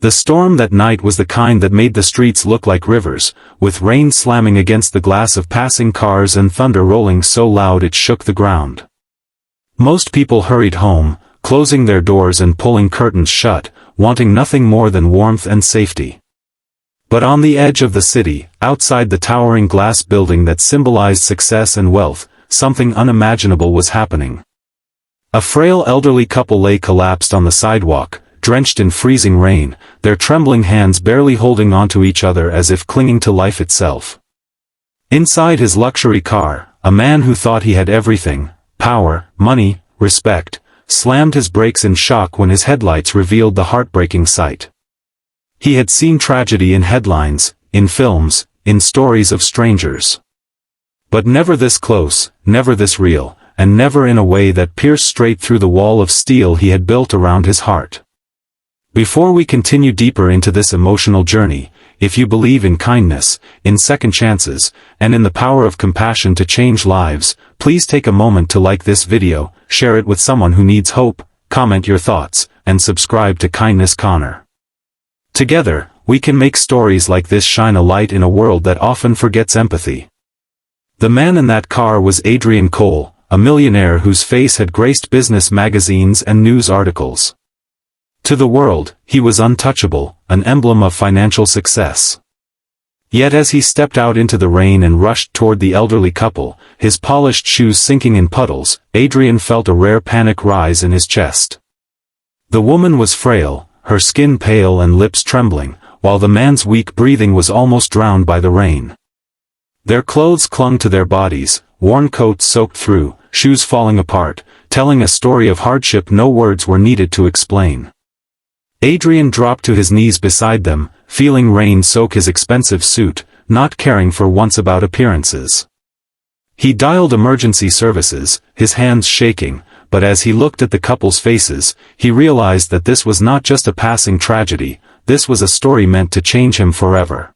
The storm that night was the kind that made the streets look like rivers, with rain slamming against the glass of passing cars and thunder rolling so loud it shook the ground. Most people hurried home, closing their doors and pulling curtains shut, wanting nothing more than warmth and safety. But on the edge of the city, outside the towering glass building that symbolized success and wealth, something unimaginable was happening. A frail elderly couple lay collapsed on the sidewalk, drenched in freezing rain, their trembling hands barely holding onto each other as if clinging to life itself. Inside his luxury car, a man who thought he had everything, power, money, respect, slammed his brakes in shock when his headlights revealed the heartbreaking sight. He had seen tragedy in headlines, in films, in stories of strangers. But never this close, never this real, and never in a way that pierced straight through the wall of steel he had built around his heart. Before we continue deeper into this emotional journey, if you believe in kindness, in second chances, and in the power of compassion to change lives, please take a moment to like this video, share it with someone who needs hope, comment your thoughts, and subscribe to Kindness Corner. Together, we can make stories like this shine a light in a world that often forgets empathy. The man in that car was Adrian Cole, a millionaire whose face had graced business magazines and news articles. To the world, he was untouchable, an emblem of financial success. Yet as he stepped out into the rain and rushed toward the elderly couple, his polished shoes sinking in puddles, Adrian felt a rare panic rise in his chest. The woman was frail, her skin pale and lips trembling, while the man's weak breathing was almost drowned by the rain. Their clothes clung to their bodies, worn coats soaked through, shoes falling apart, telling a story of hardship no words were needed to explain. Adrian dropped to his knees beside them, feeling rain soak his expensive suit, not caring for once about appearances. He dialed emergency services, his hands shaking, but as he looked at the couple's faces, he realized that this was not just a passing tragedy, this was a story meant to change him forever.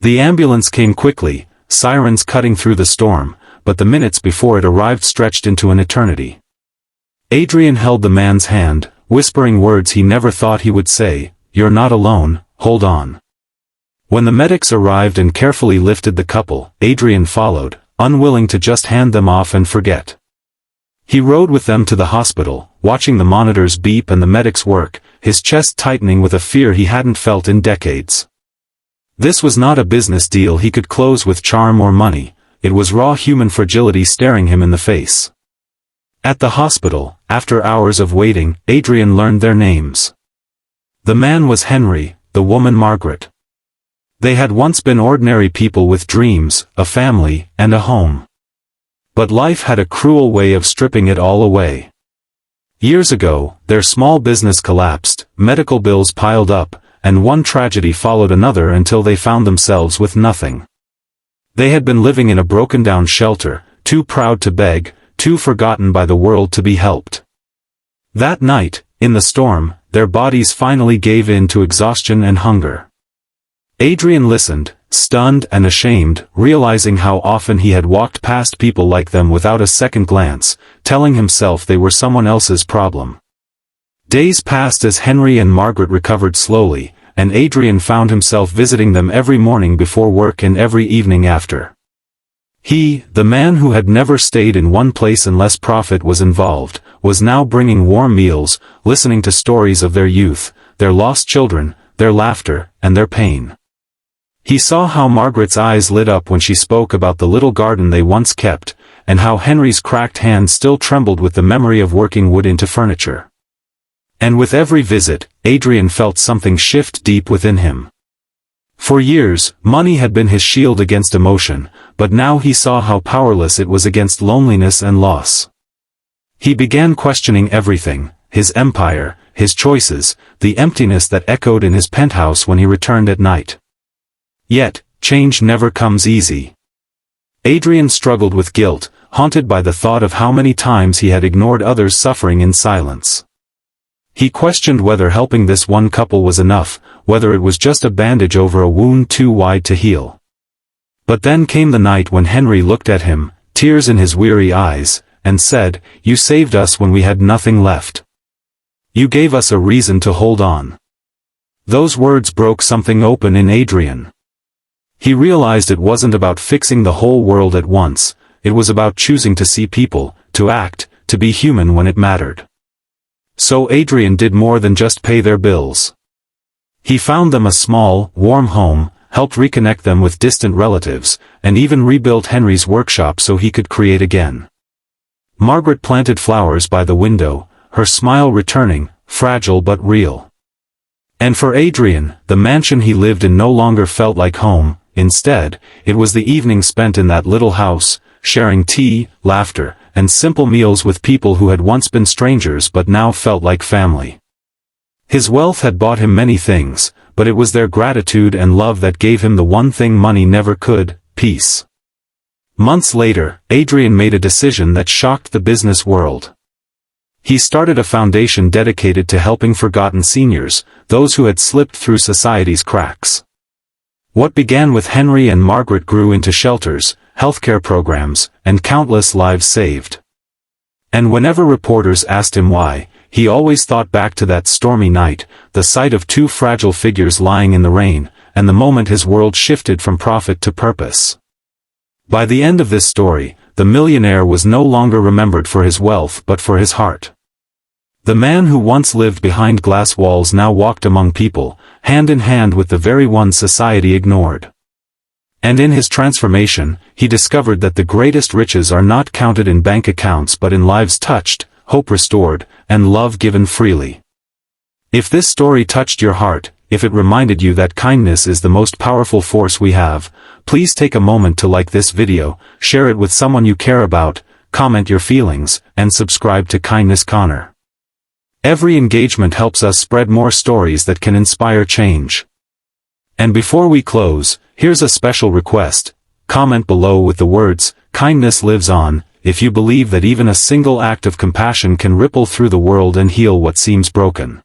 The ambulance came quickly, sirens cutting through the storm, but the minutes before it arrived stretched into an eternity. Adrian held the man's hand, whispering words he never thought he would say, "You're not alone, hold on." When the medics arrived and carefully lifted the couple, Adrian followed, unwilling to just hand them off and forget. He rode with them to the hospital, watching the monitors beep and the medics work, his chest tightening with a fear he hadn't felt in decades. This was not a business deal he could close with charm or money, it was raw human fragility staring him in the face. At the hospital, after hours of waiting, Adrian learned their names. The man was Henry, the woman Margaret. They had once been ordinary people with dreams, a family, and a home. But life had a cruel way of stripping it all away. Years ago, their small business collapsed, medical bills piled up, and one tragedy followed another until they found themselves with nothing. They had been living in a broken-down shelter, too proud to beg, too forgotten by the world to be helped. That night, in the storm, their bodies finally gave in to exhaustion and hunger. Adrian listened, stunned and ashamed, realizing how often he had walked past people like them without a second glance, telling himself they were someone else's problem. Days passed as Henry and Margaret recovered slowly, and Adrian found himself visiting them every morning before work and every evening after. He, the man who had never stayed in one place unless profit was involved, was now bringing warm meals, listening to stories of their youth, their lost children, their laughter, and their pain. He saw how Margaret's eyes lit up when she spoke about the little garden they once kept, and how Henry's cracked hand still trembled with the memory of working wood into furniture. And with every visit, Adrian felt something shift deep within him. For years, money had been his shield against emotion, but now he saw how powerless it was against loneliness and loss. He began questioning everything, his empire, his choices, the emptiness that echoed in his penthouse when he returned at night. Yet, change never comes easy. Adrian struggled with guilt, haunted by the thought of how many times he had ignored others suffering in silence. He questioned whether helping this one couple was enough, whether it was just a bandage over a wound too wide to heal. But then came the night when Henry looked at him, tears in his weary eyes, and said, "You saved us when we had nothing left. You gave us a reason to hold on." Those words broke something open in Adrian. He realized it wasn't about fixing the whole world at once, it was about choosing to see people, to act, to be human when it mattered. So Adrian did more than just pay their bills. He found them a small, warm home, helped reconnect them with distant relatives, and even rebuilt Henry's workshop so he could create again. Margaret planted flowers by the window, her smile returning, fragile but real. And for Adrian, the mansion he lived in no longer felt like home. Instead, it was the evening spent in that little house, sharing tea, laughter, and simple meals with people who had once been strangers but now felt like family. His wealth had bought him many things, but it was their gratitude and love that gave him the one thing money never could: peace. Months later, Adrian made a decision that shocked the business world. He started a foundation dedicated to helping forgotten seniors, those who had slipped through society's cracks. What began with Henry and Margaret grew into shelters, healthcare programs, and countless lives saved. And whenever reporters asked him why, he always thought back to that stormy night, the sight of two fragile figures lying in the rain, and the moment his world shifted from profit to purpose. By the end of this story, the millionaire was no longer remembered for his wealth but for his heart. The man who once lived behind glass walls now walked among people, hand in hand with the very ones society ignored. And in his transformation, he discovered that the greatest riches are not counted in bank accounts but in lives touched, hope restored, and love given freely. If this story touched your heart, if it reminded you that kindness is the most powerful force we have, please take a moment to like this video, share it with someone you care about, comment your feelings, and subscribe to Kindness Corner. Every engagement helps us spread more stories that can inspire change. And before we close, here's a special request: comment below with the words, "Kindness lives on," if you believe that even a single act of compassion can ripple through the world and heal what seems broken.